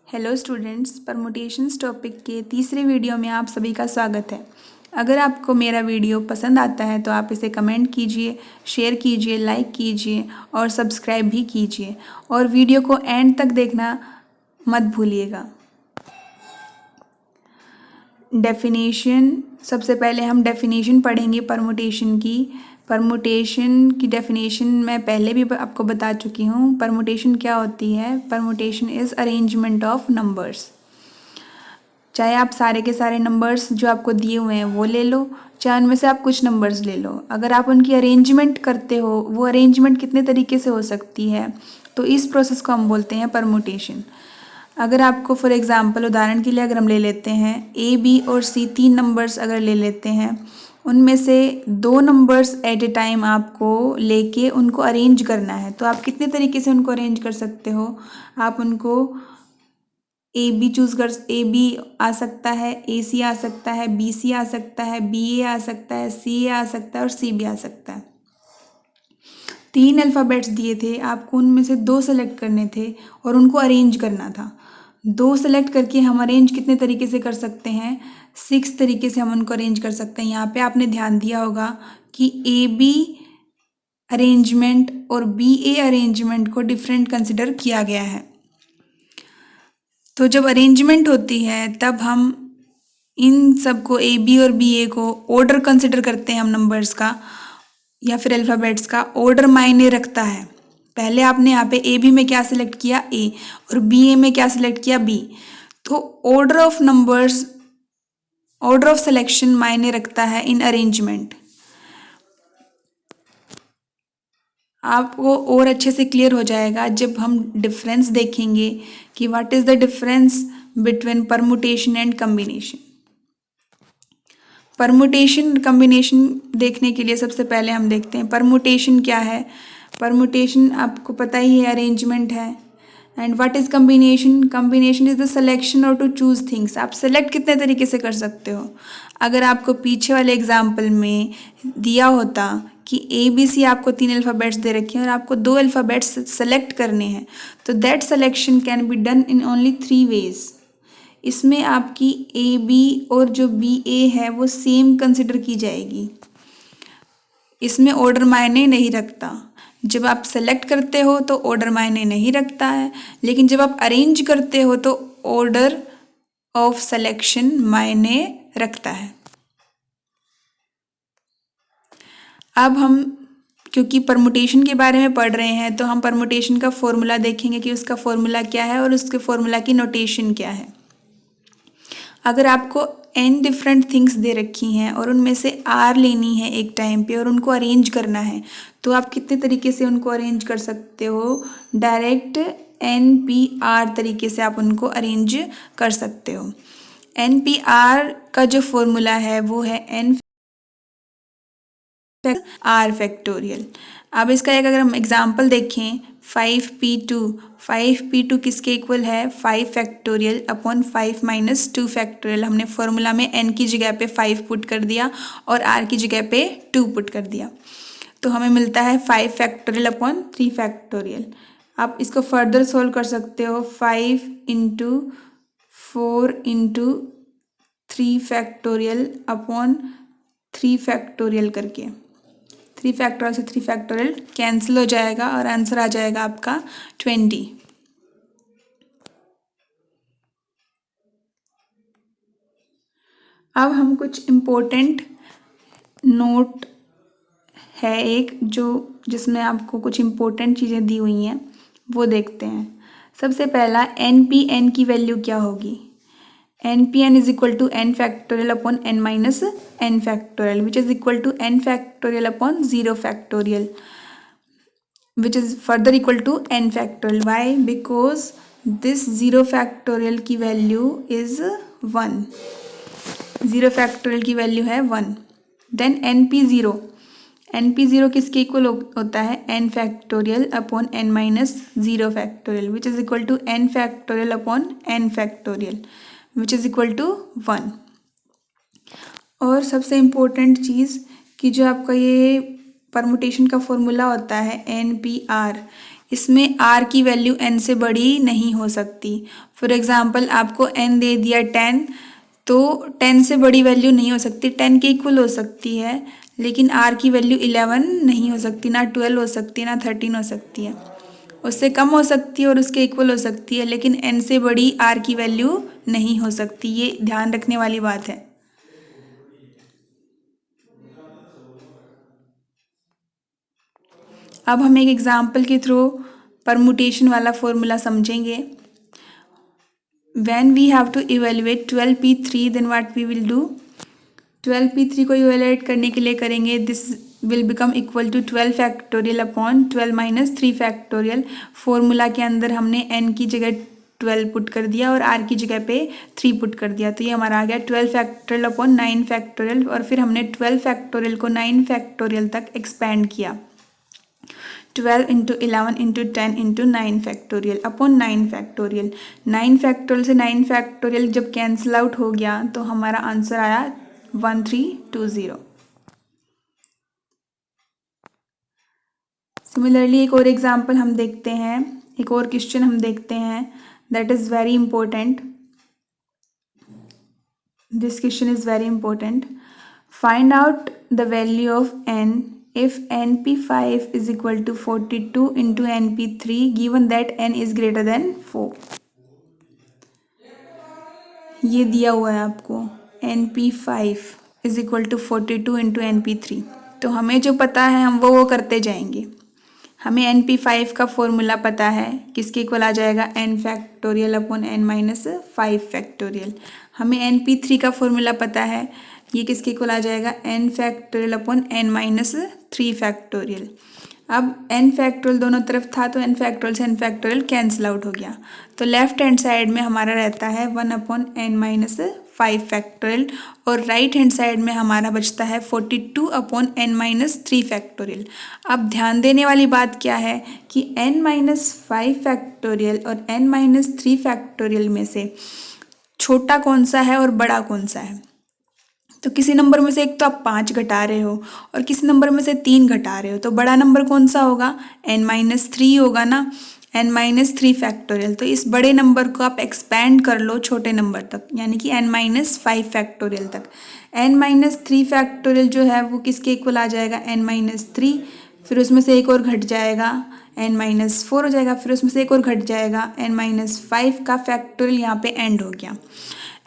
Hello students, permutations topic के तीसरे video में आप सभी का स्वागत है। अगर आपको मेरा वीडियो पसंद आता है तो आप इसे कमेंट कीजिए, शेयर कीजिए, लाइक कीजिए और सब्सक्राइब भी कीजिए और वीडियो को एंड तक देखना मत भूलिएगा। डेफिनेशन, सबसे पहले हम डेफिनेशन पढ़ेंगे परमुटेशन की। परमुटेशन की डेफिनेशन मैं पहले भी आपको बता चुकी हूँ। परमुटेशन क्या होती है? Permutation is arrangement of numbers. चाहे आप सारे के सारे नंबर्स जो आपको दिए हुए हैं वो ले लो, चाहे उनमें से आप कुछ नंबर्स ले लो। अगर आप उनकी अरेंजमेंट करते हो, वो अरेंजमेंट कितने तरीके से हो सकती है, तो इस प्रोसेस को हम बोलते हैं परमुटेशन। अगर आपको फॉर एग्जांपल, उदाहरण के लिए अगर हम ले लेते हैं ए, बी और सी, तीन नंबर्स अगर ले लेते हैं, उनमें से दो नंबर्स एट ए टाइम आपको लेके उनको अरेंज करना है, तो आप कितने तरीके से उनको अरेंज कर सकते हो? आप उनको ए बी चूज़ कर, ए बी आ सकता है, ए सी आ सकता है, बी सी आ सकता है, बी ए आ सकता है, सी ए आ सकता है और सी बी आ सकता है। तीन अल्फ़ाबेट्स दिए थे, आपको उनमें से दो सेलेक्ट करने थे और उनको अरेंज करना था। दो सेलेक्ट करके हम अरेंज कितने तरीके से कर सकते हैं? 6 तरीके से हम उनको अरेंज कर सकते हैं। यहाँ पे आपने ध्यान दिया होगा कि ए बी अरेंजमेंट और बी ए अरेंजमेंट को डिफरेंट कंसिडर किया गया है। तो जब अरेंजमेंट होती है तब हम इन सबको, ए बी और बी ए को ऑर्डर कंसिडर करते हैं हम नंबर्स का या फिर अल्फ़ाबेट्स का। ऑर्डर मायने रखता है। पहले आपने यहाँ पे ए बी में क्या सिलेक्ट किया? ए, और बी ए में क्या सिलेक्ट किया? बी। तो order of numbers, order of selection मायने रखता है इन अरेंजमेंट। आपको और अच्छे से क्लियर हो जाएगा जब हम डिफरेंस देखेंगे कि what is the difference between permutation and combination. Permutation combination देखने के लिए सबसे पहले हम देखते हैं परमुटेशन क्या है। परमुटेशन आपको पता ही है, अरेंजमेंट है। And what is combination? Combination is the selection और टू चूज़ थिंग्स। आप सेलेक्ट कितने तरीके से कर सकते हो? अगर आपको पीछे वाले एग्जाम्पल में दिया होता कि ए बी सी, आपको तीन अल्फ़ाबेट्स दे रखे हैं और आपको दो अल्फ़ाबेट्स सेलेक्ट करने हैं, तो that selection can be done in only 3 ways. इसमें आपकी ए बी और जो बी ए है वो सेम कंसिडर की जाएगी। इसमें ऑर्डर मायने नहीं रखता। जब आप सेलेक्ट करते हो तो ऑर्डर मायने नहीं रखता है, लेकिन जब आप अरेंज करते हो तो ऑर्डर ऑफ सिलेक्शन मायने रखता है। अब हम, क्योंकि परमुटेशन के बारे में पढ़ रहे हैं, तो हम परमुटेशन का फॉर्मूला देखेंगे कि उसका फॉर्मूला क्या है और उसके फॉर्मूला की नोटेशन क्या है। अगर आपको n डिफरेंट थिंग्स दे रखी हैं और उनमें से r लेनी है एक टाइम पे और उनको अरेंज करना है, तो आप कितने तरीके से उनको अरेंज कर सकते हो? डायरेक्ट NPR तरीके से आप उनको अरेंज कर सकते हो। NPR का जो फॉर्मूला है वो है n आर फैक्टोरियल। अब इसका एक अगर हम एग्जाम्पल देखें, 5p2, 5p2 किसके इक्वल है? 5 फैक्टोरियल अपॉन 5 माइनस 2 फैक्टोरियल। हमने फॉर्मूला में n की जगह पे 5 पुट कर दिया और r की जगह पे 2 पुट कर दिया, तो हमें मिलता है 5 फैक्टोरियल अपॉन 3 फैक्टोरियल। आप इसको फर्दर सोल्व कर सकते हो, 5 into 4 into 3 factorial upon 3 factorial करके। 3 फैक्टोरियल से 3 फैक्टोरियल कैंसिल हो जाएगा और आंसर आ जाएगा आपका 20। अब हम कुछ इम्पोर्टेंट नोट है एक, जो जिसमें आपको कुछ इम्पोर्टेंट चीज़ें दी हुई हैं वो देखते हैं। सबसे पहला, NPN की वैल्यू क्या होगी? NPN is equal to n factorial upon n minus n factorial, which is equal to n factorial upon 0 factorial, which is further equal to n factorial. Why? Because this 0 factorial की value is 1. 0 factorial की value है 1. Then NP0, NP0 किसके equal होता है? n factorial upon n minus 0 factorial, which is equal to n factorial upon n factorial, which is equal to 1. और सबसे important चीज़ कि जो आपका ये परमुटेशन का फॉर्मूला होता है NPR, इसमें r की वैल्यू n से बड़ी नहीं हो सकती। फॉर एग्जांपल आपको n दे दिया 10, तो 10 से बड़ी वैल्यू नहीं हो सकती, 10 के इक्वल हो सकती है, लेकिन r की वैल्यू 11 नहीं हो सकती, ना 12 हो सकती है, ना 13 हो सकती है। उससे कम हो सकती है और उसके इक्वल हो सकती है, लेकिन n से बड़ी r की वैल्यू नहीं हो सकती। ये ध्यान रखने वाली बात है। अब हम एक एग्जाम्पल के थ्रू परमुटेशन वाला फॉर्मूला समझेंगे। When we have to evaluate 12p3 then what we will do? 12p3 को इवेलुएट करने के लिए करेंगे, this will become equal to 12 factorial upon 12 minus 3 factorial. Formula के अंदर हमने n की जगह 12 पुट कर दिया और r की जगह पे 3 पुट कर दिया, तो ये हमारा आ गया 12 फैक्टोरियल अपॉन 9 फैक्टोरियल। और फिर हमने 12 फैक्टोरियल को 9 फैक्टोरियल तक एक्सपेंड किया, 12 into 11 into 10 into 9 factorial upon 9 factorial. 9 factorial से 9 फैक्टोरियल जब कैंसिल आउट हो गया तो हमारा आंसर आया 1320। सिमिलरली एक और एग्जांपल हम देखते हैं, एक और क्वेश्चन हम देखते हैं, that is very important. This question is very important. Find out the value of n if np5 is equal to 42 into np3 given that n is greater than 4। ये दिया हुआ है आपको np5 is equal to 42 into np3, तो हमें जो पता है हम वो करते जाएंगे। हमें np5 का फॉर्मूला पता है, किसके इक्वल आ जाएगा n factorial upon n minus 5 factorial. हमें np3 का फॉर्मूला पता है, ये किसके इक्वल आ जाएगा n factorial upon n minus 3 factorial. अब n फैक्टोरियल दोनों तरफ था तो n फैक्टोरियल से n फैक्टोरियल कैंसिल आउट हो गया, तो लेफ्ट हैंड साइड में हमारा रहता है 1 अपॉन n माइनस 5 फैक्टोरियल और राइट हैंड साइड में हमारा बचता है 42 अपॉन n माइनस 3 फैक्टोरियल। अब ध्यान देने वाली बात क्या है कि n माइनस 5 फैक्टोरियल और n माइनस 3 फैक्टोरियल में से छोटा कौन सा है और बड़ा कौन सा है। तो किसी नंबर में से एक तो आप 5 घटा रहे हो और किसी नंबर में से 3 घटा रहे हो, तो बड़ा नंबर कौन सा होगा, n माइनस 3 होगा ना, n माइनस 3 फैक्टोरियल। तो इस बड़े नंबर को आप एक्सपैंड कर लो छोटे नंबर तक, यानी कि n माइनस 5 फैक्टोरियल तक। n माइनस 3 फैक्टोरियल जो है वो किसके इक्वल आ जाएगा, n माइनस 3, फिर उसमें से एक और घट जाएगा n माइनस 4 हो जाएगा, फिर उसमें से एक और घट जाएगा n माइनस 5 का फैक्टोरियल यहाँ पे एंड हो गया।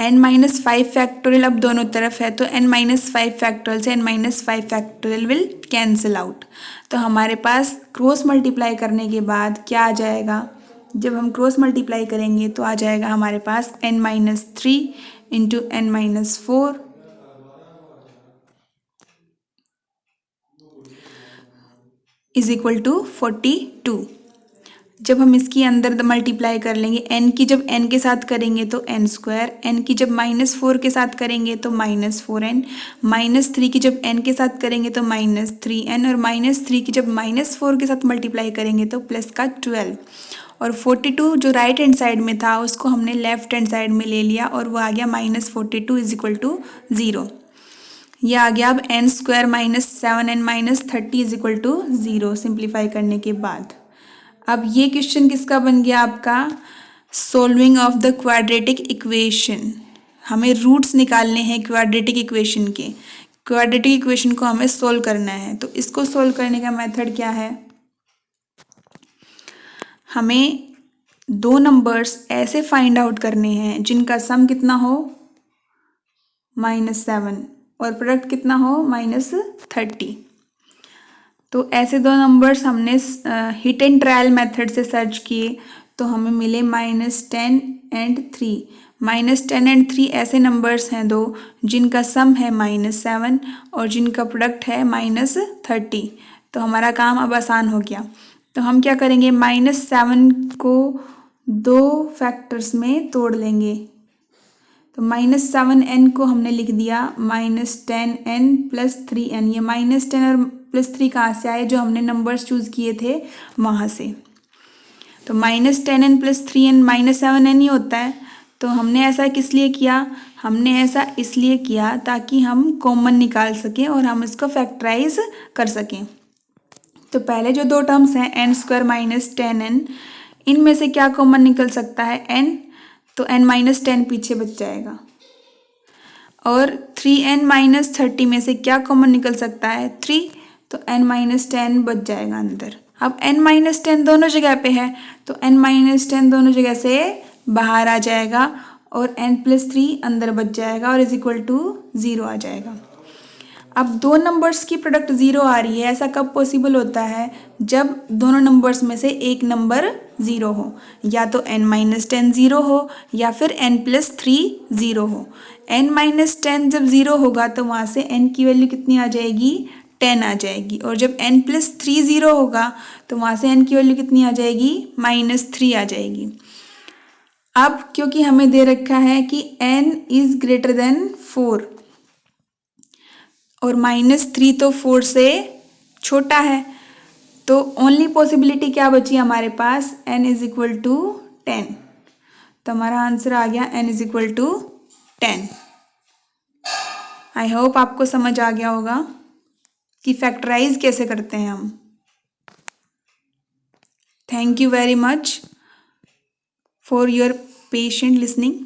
n माइनस 5 फैक्टोरियल अब दोनों तरफ है, तो n माइनस 5 फैक्टोरियल से n minus 5 factorial will cancel out. तो हमारे पास क्रॉस मल्टीप्लाई करने के बाद क्या आ जाएगा, जब हम क्रॉस मल्टीप्लाई करेंगे तो आ जाएगा हमारे पास n minus 3 into n minus 4 is equal to 42। जब हम इसकी अंदर मल्टीप्लाई कर लेंगे, n की जब n के साथ करेंगे तो n स्क्वायर, n की जब -4 के साथ करेंगे तो -4n, -3 की जब n के साथ करेंगे तो -3n और -3 की जब -4 के साथ मल्टीप्लाई करेंगे तो प्लस का 12। और 42 जो राइट हैंड साइड में था उसको हमने लेफ्ट हैंड साइड में ले लिया और वो आ गया -42 इज इक्वल टू 0। यह आ गया अब n square minus 7n minus 30 is equal to 0 simplify करने के बाद। अब ये क्वेश्चन किसका बन गया आपका, solving of the quadratic equation. हमें रूट्स निकालने हैं क्वाड्रेटिक इक्वेशन के, क्वाड्रेटिक इक्वेशन को हमें सोल्व करना है। तो इसको सोल्व करने का मेथड क्या है, हमें दो नंबर्स ऐसे फाइंड आउट करने हैं जिनका सम कितना हो -7 और प्रोडक्ट कितना हो -30। तो ऐसे दो नंबर्स हमने हिट एंड ट्रायल मेथड से सर्च किए तो हमें मिले -10 एंड 3। -10 एंड 3 ऐसे नंबर्स हैं दो जिनका सम है -7 और जिनका प्रोडक्ट है -30। तो हमारा काम अब आसान हो गया। तो हम क्या करेंगे, -7 को दो फैक्टर्स में तोड़ लेंगे। तो -7n को हमने लिख दिया -10n प्लस 3n। ये -10 और +3 कहाँ से आए, जो हमने नंबर्स चूज़ किए थे वहाँ से। तो -10n प्लस 3n -7n ही होता है। तो हमने ऐसा किस लिए किया, हमने ऐसा इसलिए किया ताकि हम कॉमन निकाल सकें और हम इसको फैक्टराइज कर सकें। तो पहले जो दो टर्म्स हैं एन स्क्वायर माइनस 10n, इनमें से क्या कॉमन निकल सकता है n, तो n माइनस 10 पीछे बच जाएगा। और 3n माइनस 30 में से क्या कॉमन निकल सकता है 3, तो n माइनस 10 बच जाएगा अंदर। अब n माइनस 10 दोनों जगह पे है तो n माइनस 10 दोनों जगह से बाहर आ जाएगा और n प्लस 3 अंदर बच जाएगा और इज इक्वल टू 0 आ जाएगा। अब दो नंबर्स की प्रोडक्ट 0 आ रही है, ऐसा कब पॉसिबल होता है, जब दोनों नंबर्स में से एक नंबर 0 हो, या तो n माइनस 10 0 हो या फिर n प्लस 3 0 हो। n माइनस 10 जब 0 होगा तो वहाँ से n की वैल्यू कितनी आ जाएगी 10 आ जाएगी, और जब n प्लस 3 0 होगा तो वहाँ से n की वैल्यू कितनी आ जाएगी -3 आ जाएगी। अब क्योंकि हमें दे रखा है कि n इज ग्रेटर देन 4 और -3 तो 4 से छोटा है, तो ओनली पॉसिबिलिटी क्या बची हमारे पास n इज इक्वल टू 10। तो हमारा आंसर आ गया n is equal to 10। I hope आपको समझ आ गया होगा कि फैक्टराइज कैसे करते हैं हम। Thank you very much for your patient listening.